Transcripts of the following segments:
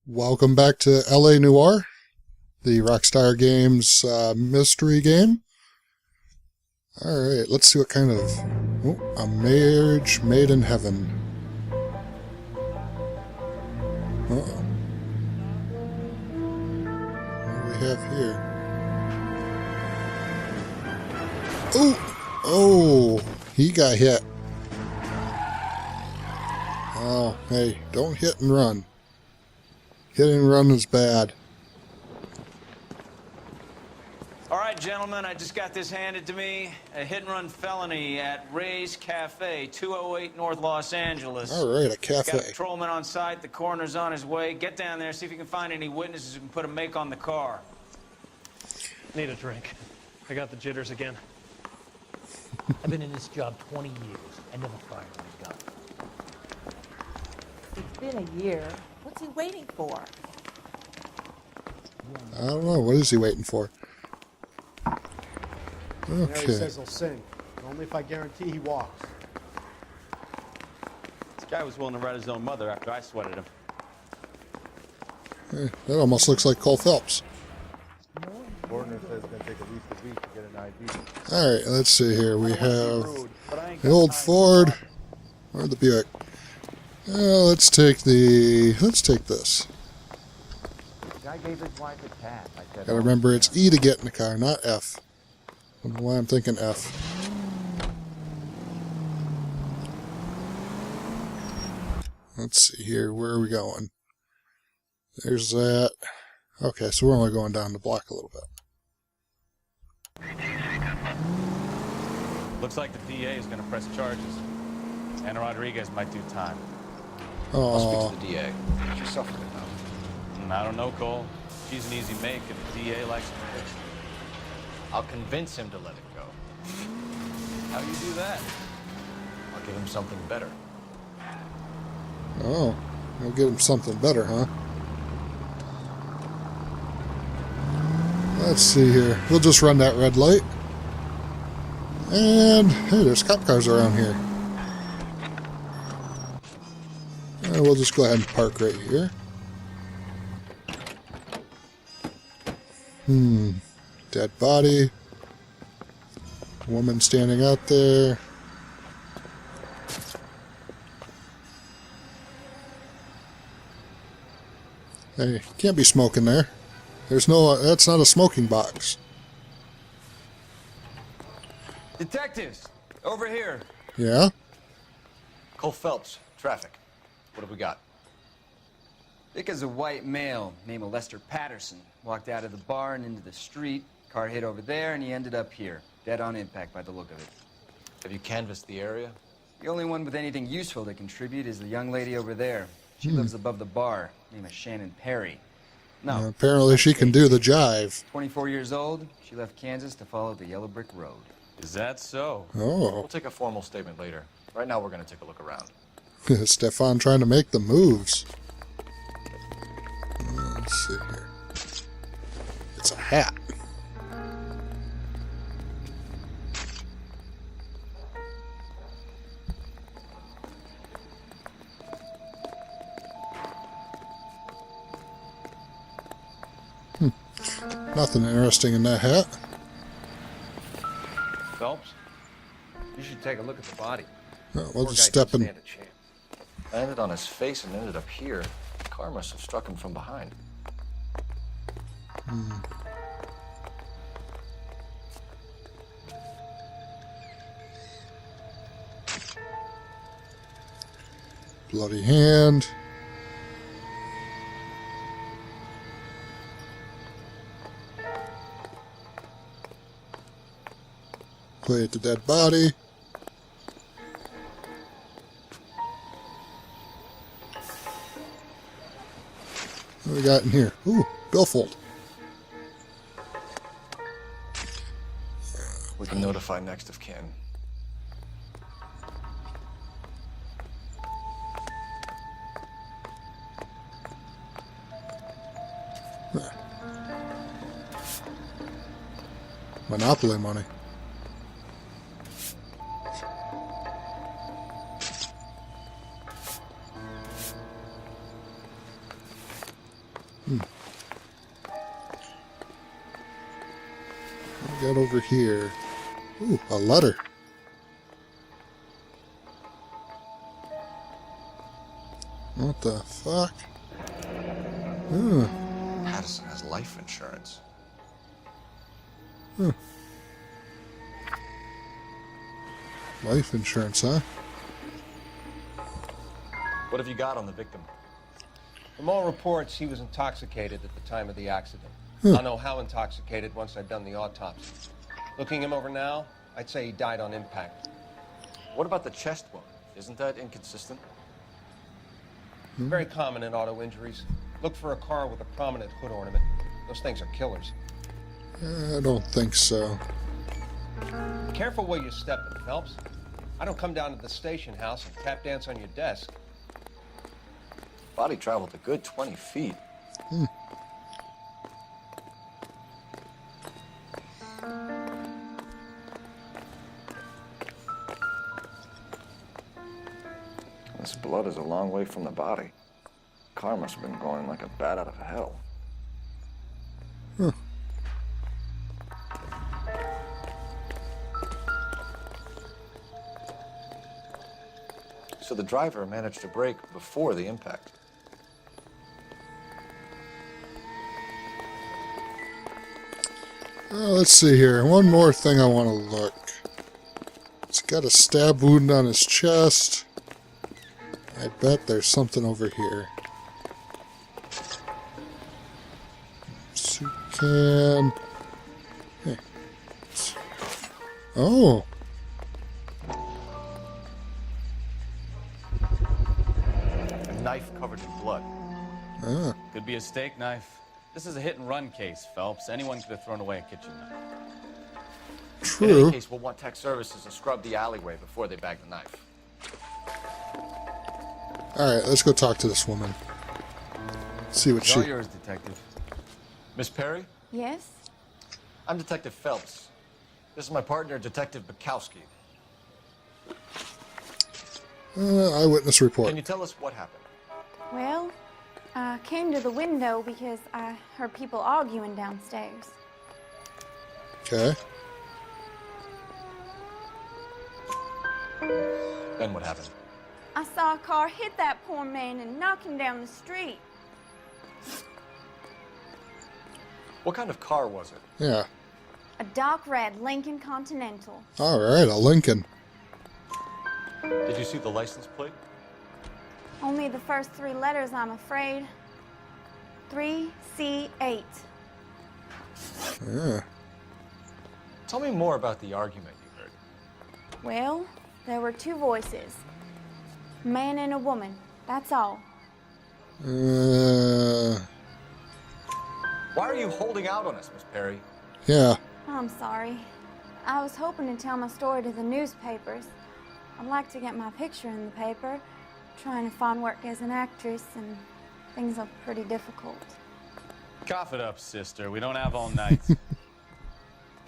Welcome back to LA Noire, the Rockstar Games mystery game. Alright, let's see what kind of... Oh, a marriage made in heaven. Uh-oh. What do we have here? Oh! Oh! He got hit. Oh, hey, don't hit and run. Hit and run is bad. All right, gentlemen, I just got this handed to me. A hit-and-run felony at Ray's Cafe, 208 North Los Angeles. All right, a cafe. Got a patrolman on site. The coroner's on his way. Get down there, see if you can find any witnesses who can put a make on the car. Need a drink. I got the jitters again. I've been in this job 20 years. I never fired a gun. It's been a year. What's he waiting for? I don't know. What is he waiting for? Mary Okay. says he'll sing, but only if I guarantee he walks. This guy was willing to write his own mother after I sweated him. Hey, that almost looks like Cole Phelps. Coroner says it's going to take at least a week to get an ID. Alright, let's see here. We have the old Ford or the Buick. Let's take this. Guy gave his wife a cat. I said, Gotta remember it's E to get in the car, not F. I don't know why I'm thinking F. Let's see here. Where are we going? There's that. Okay, so we're only going down the block a little bit. Looks like the DA is going to press charges. Anna Rodriguez might do time. I'll Oh, speak to the DA. She suffered enough. I don't know, Cole. She's an easy make, and the DA likes to fix. I'll convince him to let it go. How do you do that? I'll give him something better. oh, we'll get him something better, huh? Let's see here. We'll just run that red light. And, hey, there's cop cars around here. We'll just go ahead and park right here. Dead body. Woman standing out there. Hey, can't be smoking there. There's no, that's not a smoking box. Detectives, over here. Yeah? Cole Phelps, traffic. What have we got? Vic is a white male named Lester Patterson. Walked out of the bar and into the street. Car hit over there, and he ended up here. Dead on impact by the look of it. Have you canvassed the area? The only one with anything useful to contribute is the young lady over there. She lives above the bar. Name is Shannon Perry. No. Apparently she can do the jive. 24 years old. She left Kansas to follow the Yellow Brick Road. Is that so? Oh. We'll take a formal statement later. Right now, we're going to take a look around. Stefan trying to make the moves. Let's see here. It's a hat. Nothing interesting in that hat. Phelps? You should take a look at the body. We'll Poor just guy step didn't in. stand a chance. Landed on his face and ended up here. The car must have struck him from behind. Bloody hand. Play at the dead body. What do we got in here? Ooh, billfold. We can notify next of kin. Monopoly money. What we got over here? Ooh, a letter. What the fuck? Patterson has life insurance. Life insurance, huh? What have you got on the victim? From all reports, he was intoxicated at the time of the accident. I'll know how intoxicated once I've done the autopsy. Looking him over now, I'd say he died on impact. What about the chest wound? Isn't that inconsistent? Very common in auto injuries. Look for a car with a prominent hood ornament. Those things are killers. I don't think so. Careful where you're stepping, Phelps. I don't come down to the station house and tap dance on your desk. Body traveled a good 20 feet. This blood is a long way from the body. Car must have been going like a bat out of hell. So the driver managed to brake before the impact. Let's see here. One more thing I want to look. It's got a stab wound on his chest. I bet there's something over here. Soup can. Hey. Oh. A knife covered in blood. Ah. Could be a steak knife. This is a hit-and-run case, Phelps. Anyone could have thrown away a kitchen knife. In any True. case, we'll want tech services to scrub the alleyway before they bag the knife. Alright, let's go talk to this woman. See what It's all she... yours, Detective. Miss Perry, Yes? I'm Detective Phelps. This is my partner, Detective Bekowsky. Eyewitness report. Can you tell us what happened? Well, I came to the window because I heard people arguing downstairs. Okay. Then what happened? I saw a car hit that poor man and knock him down the street. What kind of car was it? Yeah. A dark red Lincoln Continental. Alright, a Lincoln. Did you see the license plate? Only the first three letters, I'm afraid. 3C8. Yeah. Tell me more about the argument you heard. Well, there were two voices. A man and a woman, that's all. Why are you holding out on us, Miss Perry? Yeah. I'm sorry. I was hoping to tell my story to the newspapers. I'd like to get my picture in the paper. Trying to find work as an actress, and things are pretty difficult. Cough it up, sister. We don't have all night.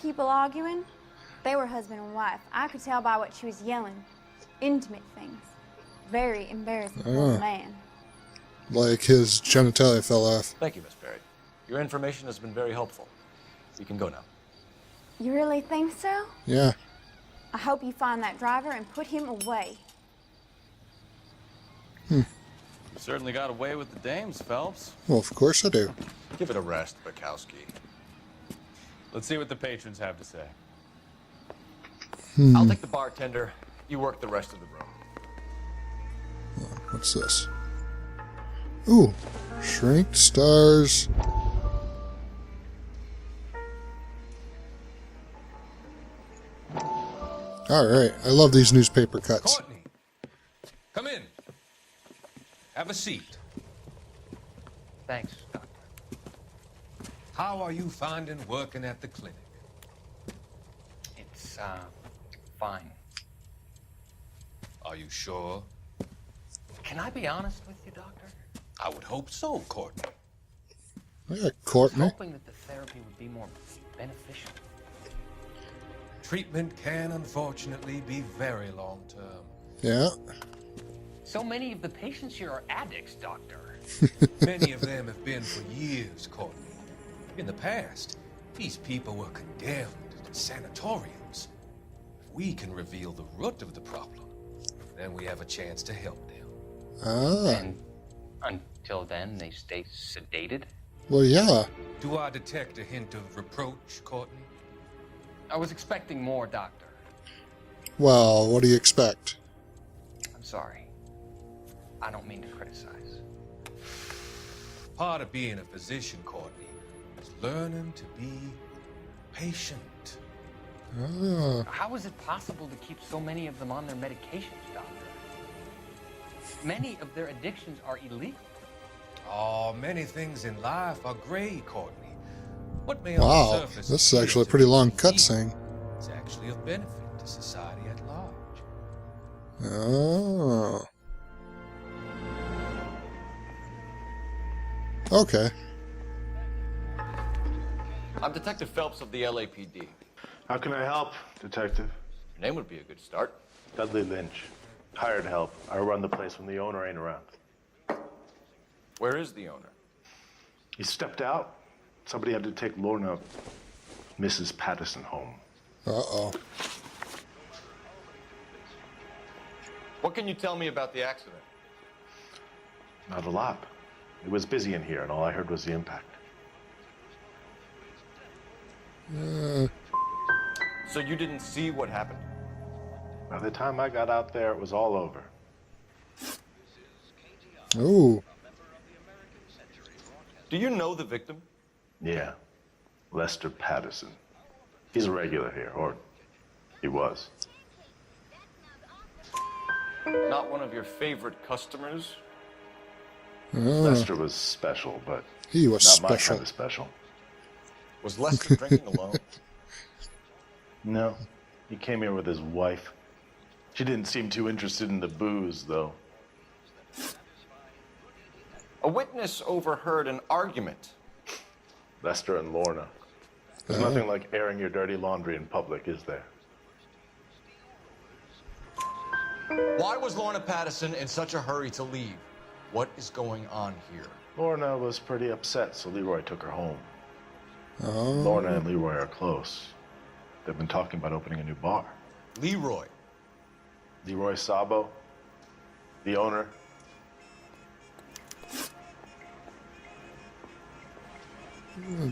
People arguing? They were husband and wife. I could tell by what she was yelling. Intimate things. Very embarrassing for a man. Like his genitalia fell off. Thank you, Miss Perry. Your information has been very helpful. You can go now. You really think so? Yeah. I hope you find that driver and put him away. You certainly got away with the dames, Phelps. Well, of course I do. Give it a rest, Bekowsky. Let's see what the patrons have to say. I'll take the bartender. You work the rest of the room. What's this? Ooh. Shrink stars. Alright. I love these newspaper cuts. Courtney, come in. Have a seat. Thanks, Doctor. How are you finding working at the clinic? It's, fine. Are you sure? Can I be honest with you, Doctor? I would hope so, Courtney. Yeah, Courtney. Hoping that the therapy would be more beneficial. Treatment can unfortunately be very long-term. Yeah. So many of the patients here are addicts, Doctor. Many of them have been for years, Courtney. In the past, these people were condemned to sanatoriums. If we can reveal the root of the problem, then we have a chance to help them. And until then, they stay sedated? Well, yeah. Do I detect a hint of reproach, Courtney? I was expecting more, Doctor. Well, what do you expect? I'm sorry. I don't mean to criticize. Part of being a physician, Courtney, is learning to be patient. How is it possible to keep so many of them on their medications, Doctor? Many of their addictions are illegal. Oh, many things in life are gray, Courtney. What may on Wow, the surface this is appear actually a to pretty be long evil cutscene. is actually of benefit to society at large. Oh. Okay. I'm Detective Phelps of the LAPD. How can I help, Detective? Your name would be a good start. Dudley Lynch. Hired help. I run the place when the owner ain't around. Where is the owner? He stepped out. Somebody had to take Lorna, Mrs. Patterson, home. Uh-oh. What can you tell me about the accident? Not a lot. It was busy in here, and all I heard was the impact. So you didn't see what happened? By the time I got out there, it was all over. Ooh. Do you know the victim? Yeah. Lester Patterson. He's a regular here, or he was. Not one of your favorite customers? Lester was special, but He was not my special. kind of special. Was Lester drinking alone? No. He came here with his wife. She didn't seem too interested in the booze, though. A witness overheard an argument. Lester and Lorna. There's nothing like airing your dirty laundry in public, is there? Why was Lorna Patterson in such a hurry to leave? What is going on here? Lorna was pretty upset, so Leroy took her home. Oh. Lorna and Leroy are close. They've been talking about opening a new bar. Leroy. Leroy Sabo, the owner.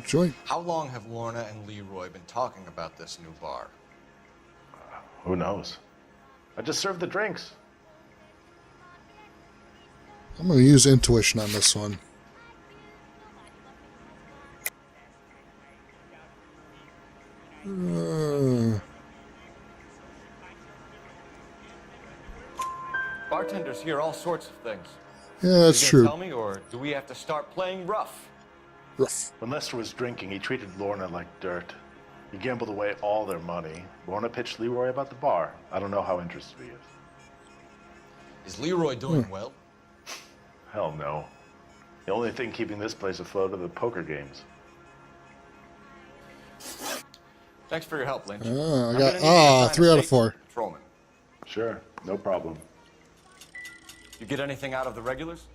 Joint. How long have Lorna and Leroy been talking about this new bar? Who knows? I just served the drinks. I'm going to use intuition on this one. Bartenders hear all sorts of things. Yeah, that's you true. gonna tell me, or do we have to start playing rough? Rough. When Lester was drinking, he treated Lorna like dirt. He gambled away all their money. Lorna pitched Leroy about the bar. I don't know how interested he is. Is Leroy doing well? Hell no. The only thing keeping this place afloat are the poker games. Thanks for your help, Lynch. I I'm got gonna need you to sign a 3 out of statement, 4. Patrolman. Sure, no problem. You get anything out of the regulars?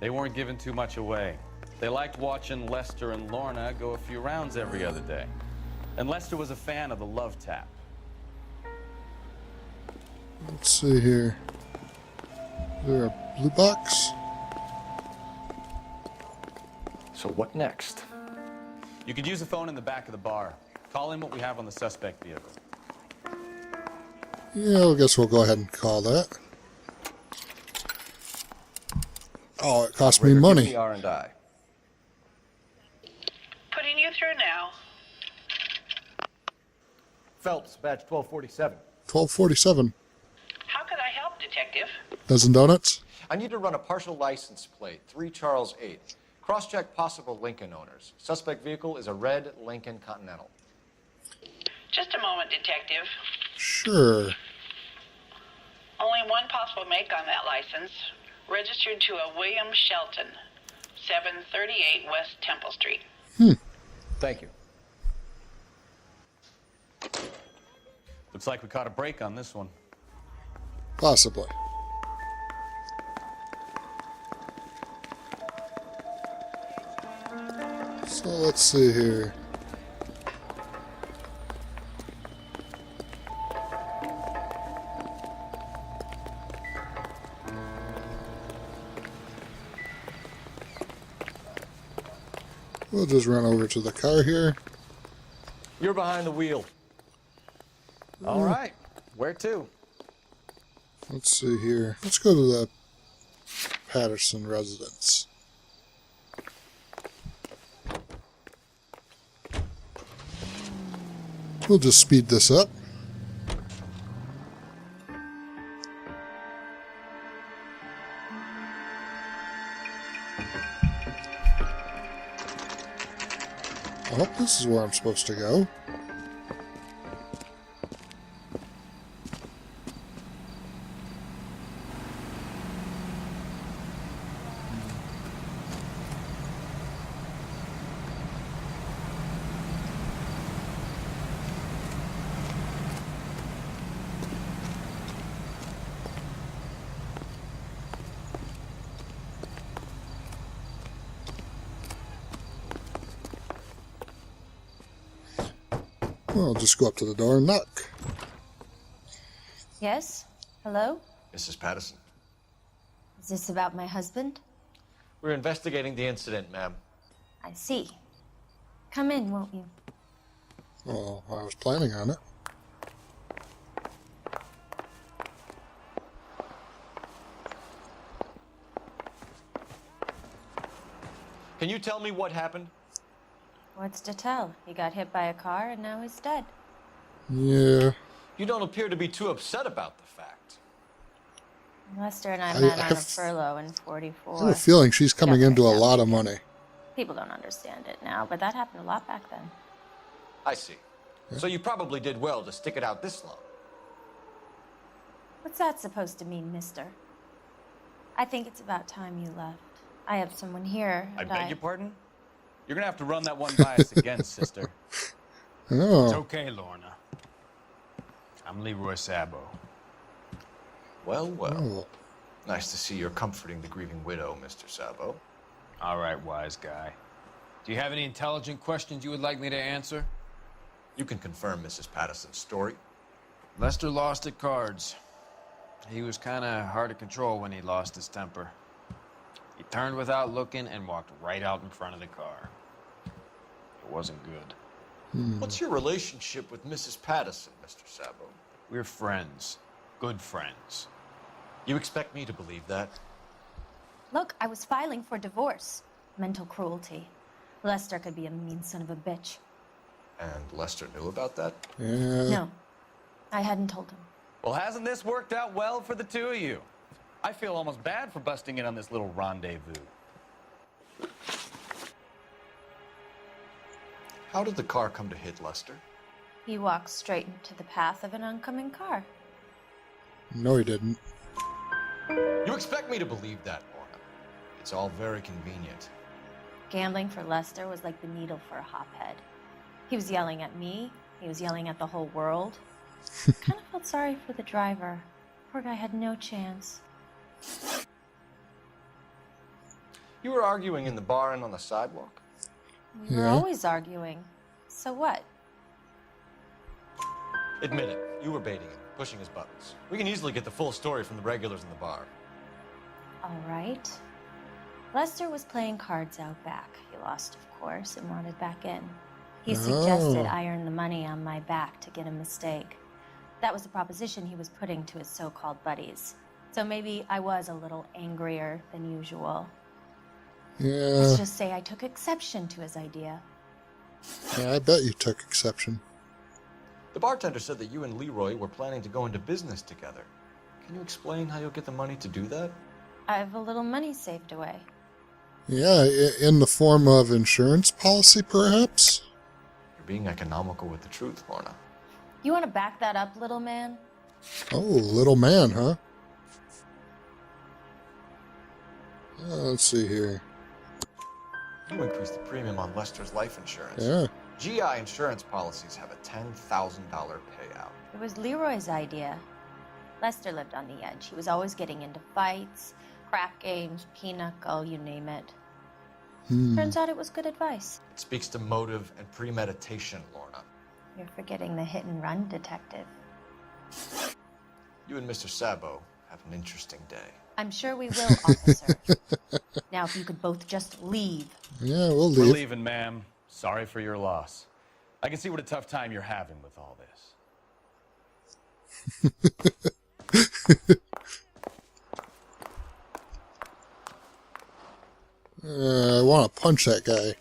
They weren't giving too much away. They liked watching Lester and Lorna go a few rounds every other day. And Lester was a fan of the love tap. Let's see here. Is there a blue box? So what next? You could use the phone in the back of the bar. Call in what we have on the suspect vehicle. Yeah, I guess we'll go ahead and call that. Oh, it cost me Operator, money. give me R&I. Putting you through now. Phelps, badge 1247. 1247. How could I help, Detective? Dozen donuts? I need to run a partial license plate, 3 Charles 8. Cross-check possible Lincoln owners. Suspect vehicle is a red Lincoln Continental. Just a moment, Detective. Sure. Only one possible make on that license. Registered to a William Shelton, 738 West Temple Street. Thank you. Looks like we caught a break on this one. So let's see here. We'll just run over to the car here. You're behind the wheel. All right. Where to? Let's see here. Let's go to the Patterson residence. We'll just speed this up. Oh, this is where I'm supposed to go. Well, I'll just go up to the door and knock. Yes? Hello? Mrs. Patterson. Is this about my husband? We're investigating the incident, ma'am. I see. Come in, won't you? Well, I was planning on it. Can you tell me what happened? What's to tell? He got hit by a car and now he's dead. Yeah. You don't appear to be too upset about the fact. Lester and I met on a furlough in I '44. have a feeling she's coming into a lot of money. People don't understand it now, but that happened a lot back then. I see. Yeah. So you probably did well to stick it out this long. What's that supposed to mean, mister? I think it's about time you left. I have someone here, I and beg your pardon? You're gonna have to run that one by us again, sister. Oh. It's okay, Lorna. I'm Leroy Sabo. Well, well. Oh. Nice to see you're comforting the grieving widow, Mr. Sabo. All right, wise guy. Do you have any intelligent questions you would like me to answer? You can confirm Mrs. Patterson's story. Lester lost at cards. He was kind of hard to control when he lost his temper. He turned without looking and walked right out in front of the car. It wasn't good. What's your relationship with Mrs. Patterson, Mr. Sabo? We're friends. Good friends. You expect me to believe that? Look, I was filing for divorce. Mental cruelty. Lester could be a mean son of a bitch. And Lester knew about that? Yeah. No, I hadn't told him. Well, hasn't this worked out well for the two of you? I feel almost bad for busting in on this little rendezvous. How did the car come to hit Lester? He walked straight into the path of an oncoming car. No, he didn't. You expect me to believe that, Lorna? It's all very convenient. Gambling for Lester was like the needle for a hophead. He was yelling at me. He was yelling at the whole world. Kind of felt sorry for the driver. Poor guy had no chance. You were arguing in the bar and on the sidewalk? We were always arguing. So what? Admit it, you were baiting him, pushing his buttons. We can easily get the full story from the regulars in the bar. All right. Lester was playing cards out back. He lost, of course, and wanted back in. He suggested I earn the money on my back to get a mistake. That was the proposition he was putting to his so-called buddies. So maybe I was a little angrier than usual. Yeah. Let's just say I took exception to his idea. Yeah, I bet you took exception. The bartender said that you and Leroy were planning to go into business together. Can you explain how you'll get the money to do that? I have a little money saved away. Yeah, in the form of insurance policy, perhaps? You're being economical with the truth, Lorna. You want to back that up, little man? Oh, little man, huh? Let's see here. You increased the premium on Lester's life insurance. Yeah. GI insurance policies have a $10,000 payout. It was Leroy's idea. Lester lived on the edge. He was always getting into fights, crack games, pinochle, you name it. Turns out it was good advice. It speaks to motive and premeditation, Lorna. You're forgetting the hit and run detective. You and Mr. Sabo have an interesting day. I'm sure we will, officer. Now, if you could both just leave. Yeah, we'll We're leave. leaving, ma'am. Sorry for your loss. I can see what a tough time you're having with all this. I want to punch that guy.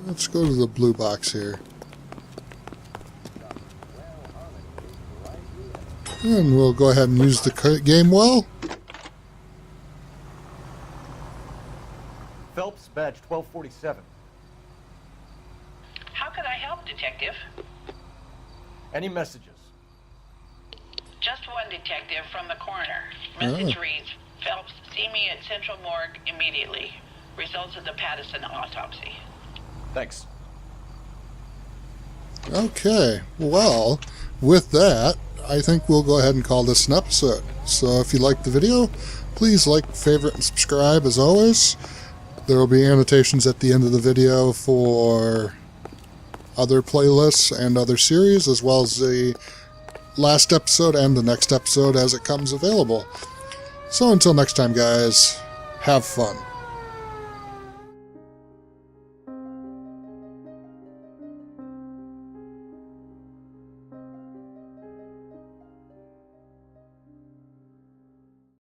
Let's go to the blue box here. And we'll go ahead and use the game well. Phelps, badge 1247. How could I help, Detective? Any messages? Just one detective from the coroner. Message reads, Phelps, see me at Central Morgue immediately. Results of the Patterson autopsy. Thanks. Okay, well, with that, I think we'll go ahead and call this an episode. So if you liked the video, please like, favorite, and subscribe as always. There will be annotations at the end of the video for other playlists and other series, as well as the last episode and the next episode as it comes available. So until next time, guys, have fun.